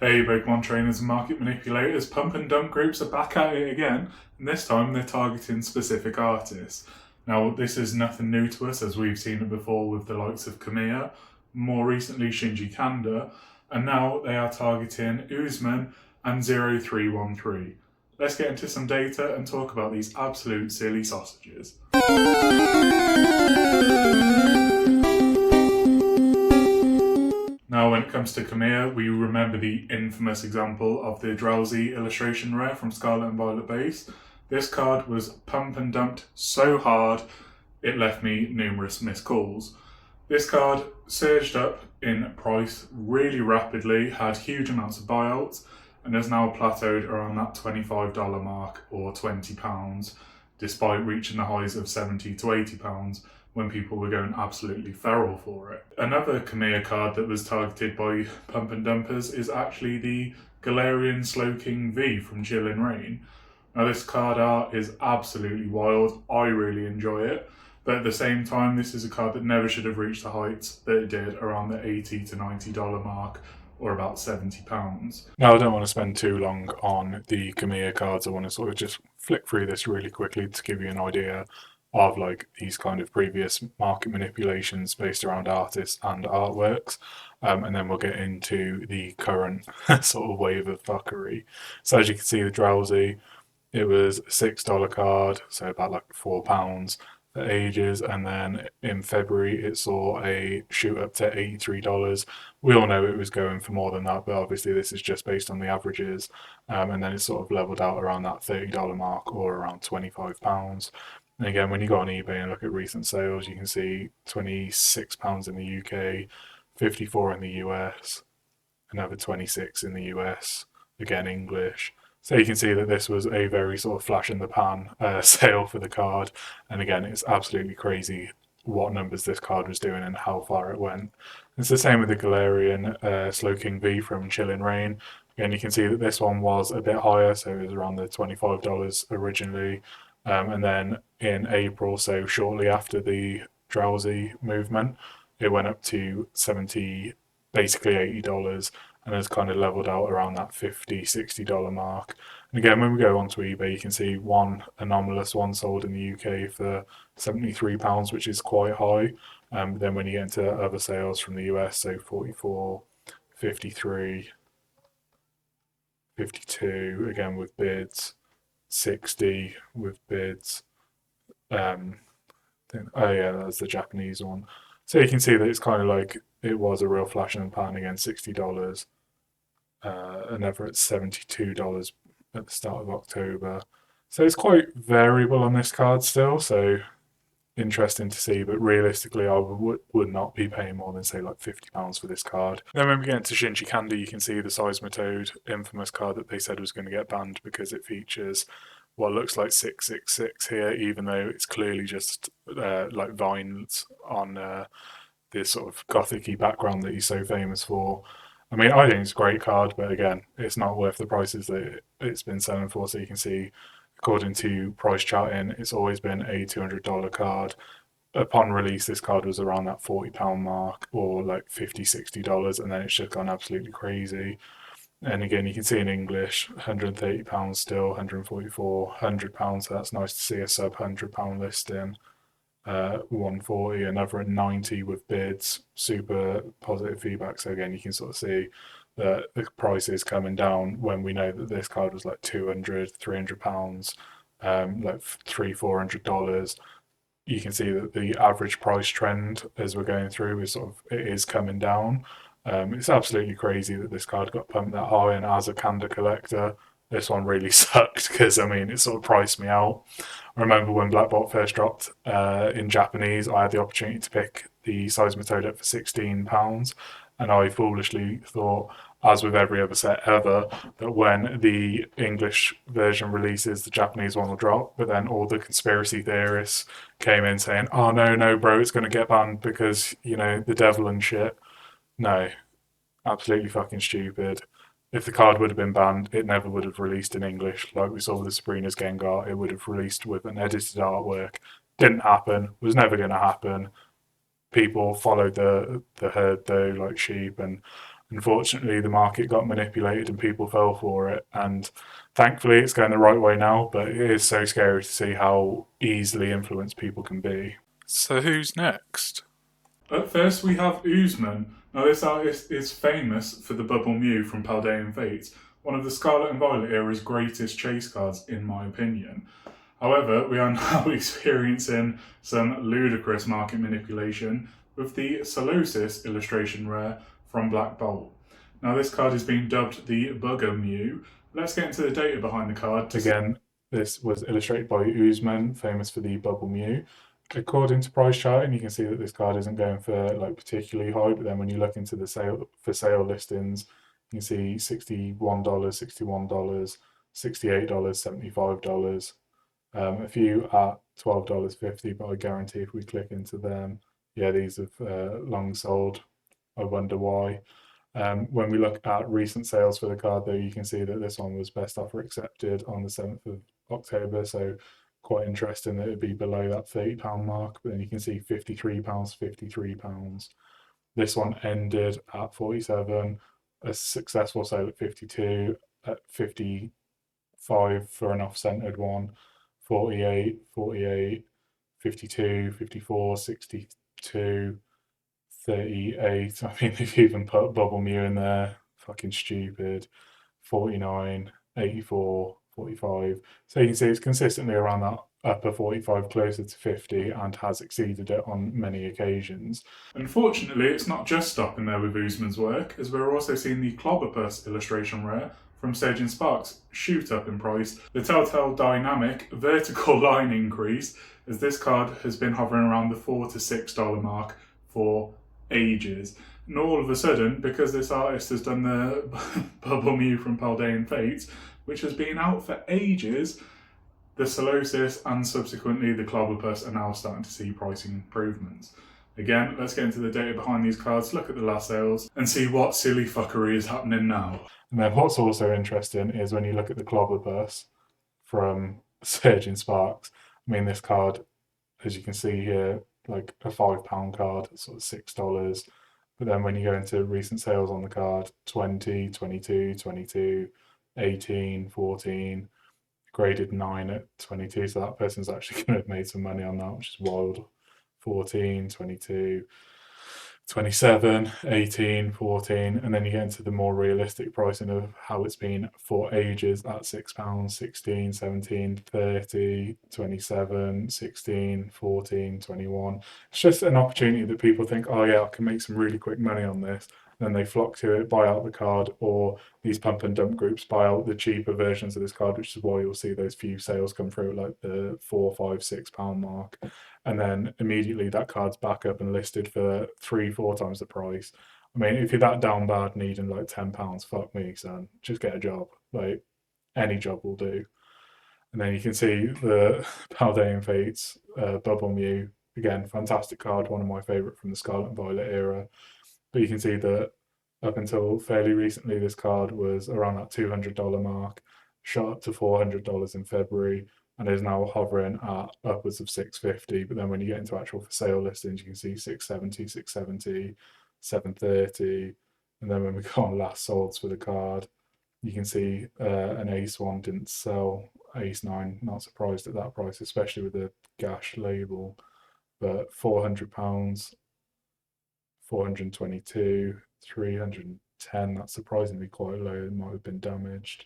Hey Pokemon trainers and market manipulators, pump and dump groups are back at it again, and this time they're targeting specific artists. Now, this is nothing new to us, as we've seen it before with the likes of Kamiya, more recently Shinji Kanda, and now they are targeting Usman and 0313. Let's get into some data and talk about these absolute silly sausages. Now, when it comes to Kamiya, we remember the infamous example of the Drowsy illustration rare from Scarlet and Violet base. This card was pump and dumped so hard it left me numerous missed calls. This card surged up in price really rapidly, had huge amounts of buyouts, and has now plateaued around that $25 mark or £20, despite reaching the highs of £70 to £80 when people were going absolutely feral for it. Another Kamiya card that was targeted by pump and dumpers is actually the Galarian Slowking V from Chillin' Rain. Now, this card art is absolutely wild. I really enjoy it. But at the same time, this is a card that never should have reached the heights that it did, around the $80 to $90 mark, or about £70. Now, I don't want to spend too long on the Kamiya cards. I want to sort of just flick through this really quickly to give you an idea of like these kind of previous market manipulations based around artists and artworks. And then we'll get into the current sort of wave of fuckery. So as you can see, the Drowsy, it was a $6 card, so about like £4 for ages, and then in February it saw a shoot up to $83. We all know it was going for more than that, but obviously this is just based on the averages, and then it sort of leveled out around that $30 mark or around £25. And again, when you go on eBay and look at recent sales, you can see £26 in the UK, 54 in the US, another 26 in the US, again English. So you can see that this was a very sort of flash in the pan sale for the card. And again, it's absolutely crazy what numbers this card was doing and how far it went. It's the same with the Galarian Slowking V from Chillin' Rain. Again, you can see that this one was a bit higher, so it was around the $25 originally. And then in April, so shortly after the Drowsy movement, it went up to 70, basically $80, and has kind of leveled out around that $50, $60 mark. And again, when we go onto eBay, you can see one anomalous one sold in the UK for £73, which is quite high. Then when you get into other sales from the US, so 44, 53, 52, again with bids, 60 with bids. Oh yeah, that's the Japanese one. So you can see that it's kind of like it was a real flash in the pan. Again, $60. Another at $72 at the start of October. So it's quite variable on this card still. So interesting to see, but realistically, I would not be paying more than say like £50 for this card. Then when we get into Shinji Kanda, you can see the Seismitoad infamous card that they said was going to get banned because it features what looks like 666 here, even though it's clearly just like vines on this sort of gothic-y background that he's so famous for. I mean, I think it's a great card, but again, it's not worth the prices that it's been selling for. So you can see, according to price charting, it's always been a $200 card. Upon release, this card was around that £40 mark or like $50, $60, and then it's just gone absolutely crazy. And again, you can see in English, £130 still, 144, £100. So that's nice to see a sub £100 listing. 140, another at 90 with bids, super positive feedback. So again, you can sort of see that the price is coming down when we know that this card was like £200, £300, like $300, $400. You can see that the average price trend as we're going through is sort of, it is coming down. It's absolutely crazy that this card got pumped that high, and as a Kanda collector, this one really sucked because, I mean, it sort of priced me out. I remember when Black Bolt first dropped in Japanese, I had the opportunity to pick the Seismitoad up for £16, and I foolishly thought, as with every other set ever, that when the English version releases, the Japanese one will drop. But then all the conspiracy theorists came in saying, oh, no, bro, it's going to get banned because, you know, the devil and shit. No, absolutely fucking stupid. If the card would have been banned, it never would have released in English. Like we saw with the Sabrina's Gengar, it would have released with an edited artwork. Didn't happen, was never going to happen. People followed the herd though, like sheep, and Unfortunately, the market got manipulated and people fell for it. And thankfully, it's going the right way now, but it is so scary to see how easily influenced people can be. So, who's next? At first, we have Usman. Now, this artist is famous for the Bubble Mew from Paldean Fates, one of the Scarlet and Violet era's greatest chase cards, in my opinion. However, we are now experiencing some ludicrous market manipulation with the Solosis illustration rare from Black Bolt. Now, this card is being dubbed the Bugger Mew. Let's get into the data behind the card. Again, this was illustrated by Usman, famous for the Bubble Mew. According to price charting, you can see that this card isn't going for like particularly high, but then when you look into the sale listings, you can see $61, $61, $68, $75. A few at $12.50, but I guarantee if we click into them, yeah, these have long sold. I wonder why. When we look at recent sales for the card, though, you can see that this one was best offer accepted on the 7th of October, so quite interesting that it'd be below that £30 mark, but then you can see £53, £53. This one ended at 47, a successful sale at 52, at 55 for an off-centered one, 48, 48, 52, 54, 62, 38. I mean, they've even put Bubble Mew in there. Fucking stupid. 49, 84, 45. So you can see it's consistently around that upper 45, closer to 50, and has exceeded it on many occasions. Unfortunately, it's not just stopping there with Usman's work, as we're also seeing the Clobberpuss illustration rare from Sage and Sparks shoot up in price. The telltale dynamic vertical line increase, as this card has been hovering around the $4 to $6 mark for ages. And all of a sudden, because this artist has done the Bubble Mew from Paldean Fates, which has been out for ages, the Solosis and subsequently the Clobberpuss are now starting to see pricing improvements. Again, let's get into the data behind these cards, look at the last sales, and see what silly fuckery is happening now. And then what's also interesting is when you look at the Clobberpuss from Surging Sparks. I mean, this card, as you can see here, like a £5 card, sort of $6. But then when you go into recent sales on the card, 20, 22, 22, 18, 14, graded 9 at 22. So that person's actually going to have made some money on that, which is wild. 14, 22, 27, 18, 14, and then you get into the more realistic pricing of how it's been for ages at £6, 16, 17, 30, 27, 16, 14, 21. It's just an opportunity that people think, oh yeah, I can make some really quick money on this. Then they flock to it, buy out the card, or these pump and dump groups buy out the cheaper versions of this card, which is why you'll see those few sales come through at like the £4, £5, £6 mark. And then immediately that card's back up and listed for 3-4 times the price. I mean, if you're that down bad needing like £10, fuck me, son. Just get a job. Like, any job will do. And then you can see the Paldean Fates Bubble Mew. Again, fantastic card, one of my favourite from the Scarlet and Violet era. But you can see that up until fairly recently, this card was around that $200 mark, shot up to $400 in February, and is now hovering at upwards of $650. But then when you get into actual for sale listings, you can see $670, $670, $730. And then when we go on last solds for the card, you can see an Ace 1 didn't sell. Ace 9, not surprised at that price, especially with the gash label. But £400, 422, 310, that's surprisingly quite low. It might have been damaged.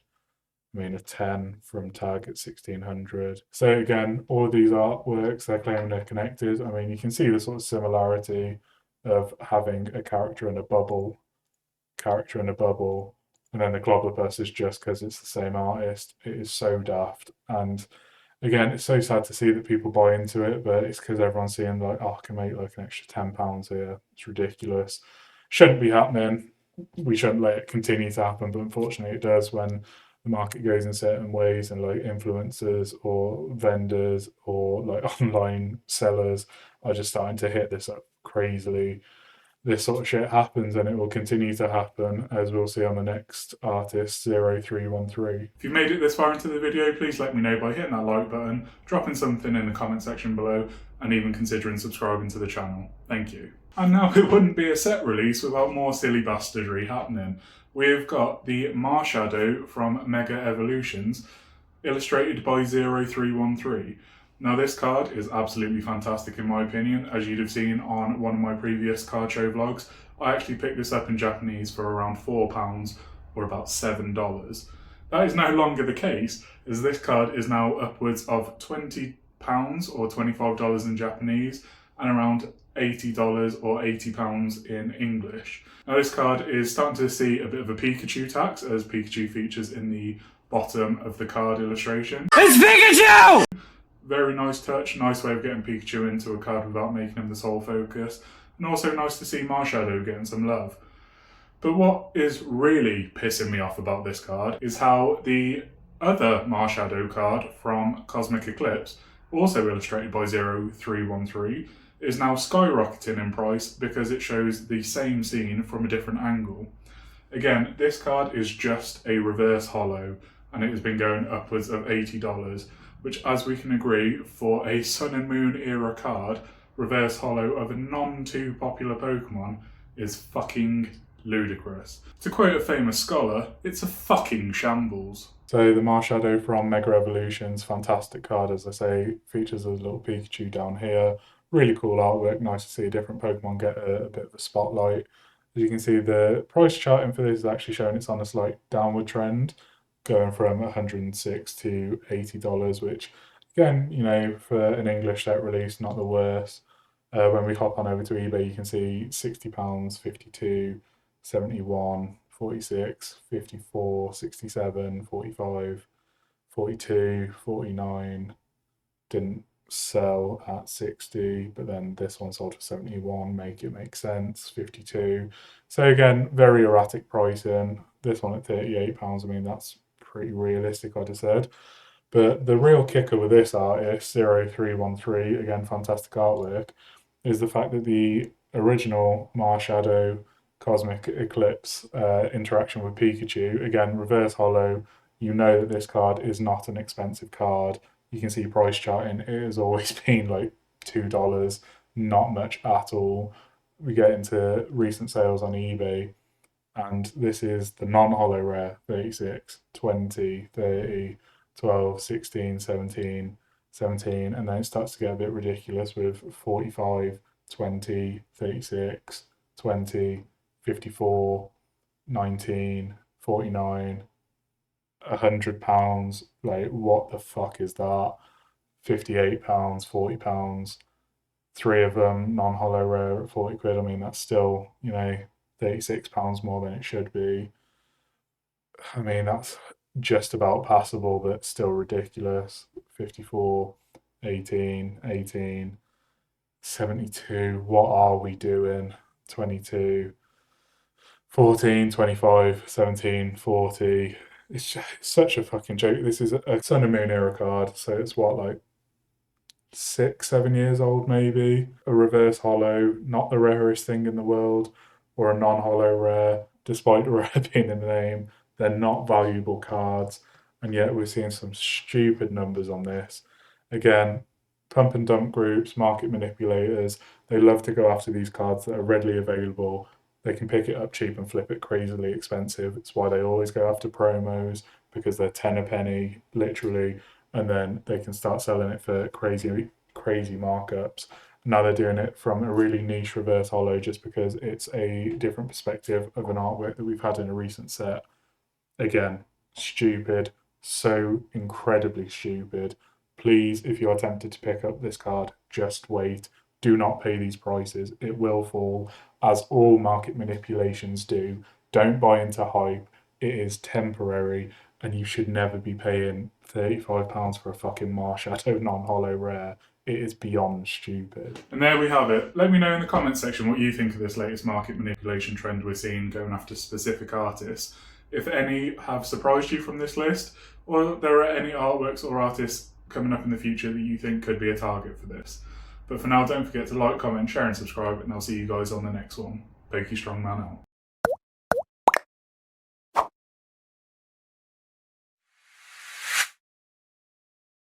I mean, a 10 from tag at 1600. So again, all of these artworks, they're claiming they're connected. I mean, you can see the sort of similarity of having a character in a bubble, and then the Clobberpuss is just because it's the same artist. It is so daft. And again, it's so sad to see that people buy into it, but it's because everyone's seeing like, oh, I can make like an extra £10 here. It's ridiculous. Shouldn't be happening. We shouldn't let it continue to happen, but unfortunately it does when the market goes in certain ways, and like influencers or vendors or like online sellers are just starting to hit this up crazily. This sort of shit happens, and it will continue to happen, as we'll see on the next artist, 0313. If you've made it this far into the video, please let me know by hitting that like button, dropping something in the comment section below, and even considering subscribing to the channel. Thank you. And now it wouldn't be a set release without more silly bastardry happening. We've got the Marshadow from Mega Evolutions, illustrated by 0313. Now this card is absolutely fantastic in my opinion, as you'd have seen on one of my previous card show vlogs. I actually picked this up in Japanese for around £4 or about $7. That is no longer the case, as this card is now upwards of £20 or $25 in Japanese and around $80 or £80 in English. Now this card is starting to see a bit of a Pikachu tax, as Pikachu features in the bottom of the card illustration. It's Pikachu! Very nice touch, nice way of getting Pikachu into a card without making him the sole focus, and also nice to see Marshadow getting some love. But what is really pissing me off about this card is how the other Marshadow card from Cosmic Eclipse, also illustrated by 0313, is now skyrocketing in price because it shows the same scene from a different angle. Again, this card is just a reverse holo, and it has been going upwards of $80, which, as we can agree, for a Sun and Moon era card, reverse holo of a non-too popular Pokemon is fucking ludicrous. To quote a famous scholar, it's a fucking shambles. So the Marshadow from Mega Evolutions, fantastic card, as I say, features a little Pikachu down here. Really cool artwork, nice to see a different Pokemon get a bit of a spotlight. As you can see, the price charting for this is actually showing it's on a slight downward trend, going from $106 to $80, which again, you know, for an English set release, not the worst. When we hop on over to eBay, you can see £60, 52, 71, 46, 54, 67, 45, 42, 49, didn't sell at 60, but then this one sold for 71, make it make sense, 52. So again, very erratic pricing. This one at £38, I mean, that's pretty realistic, I'd have said. But the real kicker with this artist, 0313, again, fantastic artwork, is the fact that the original Marshadow Cosmic Eclipse interaction with Pikachu, again, reverse holo, you know that this card is not an expensive card. You can see price charting, it has always been like $2, not much at all. We get into recent sales on eBay, and this is the non-holo rare, 36, 20, 30, 12, 16, 17, 17, and then it starts to get a bit ridiculous with 45, 20, 36, 20, 54, 19, 49, £100, like what the fuck is that? £58, £40, three of them non-holo rare at 40 quid. I mean, that's still, you know, £36 more than it should be. I mean, that's just about passable, but still ridiculous. 54, 18, 18, 72, what are we doing? 22, 14, 25, 17, 40. It's such a fucking joke. This is a Sun and Moon era card, so it's what, like 6, 7 years old maybe. A reverse holo, not the rarest thing in the world, or a non-holo rare, despite the rare being in the name. They're not valuable cards, and yet we're seeing some stupid numbers on this. Again, pump and dump groups, market manipulators, they love to go after these cards that are readily available. They can pick it up cheap and flip it crazily expensive. It's why they always go after promos, because they're 10 a penny, literally, and then they can start selling it for crazy markups. Now they're doing it from a really niche reverse holo just because it's a different perspective of an artwork that we've had in a recent set. Again, stupid, so incredibly stupid. Please, if you are tempted to pick up this card, just wait. Do not pay these prices. It will fall, as all market manipulations do. Don't buy into hype. It is temporary, and you should never be paying £35 for a fucking Marshadow non-holo rare. It is beyond stupid. And there we have it. Let me know in the comments section what you think of this latest market manipulation trend we're seeing going after specific artists. If any have surprised you from this list, or there are any artworks or artists coming up in the future that you think could be a target for this. But for now, don't forget to like, comment, share and subscribe, and I'll see you guys on the next one. Pokey Strongman out.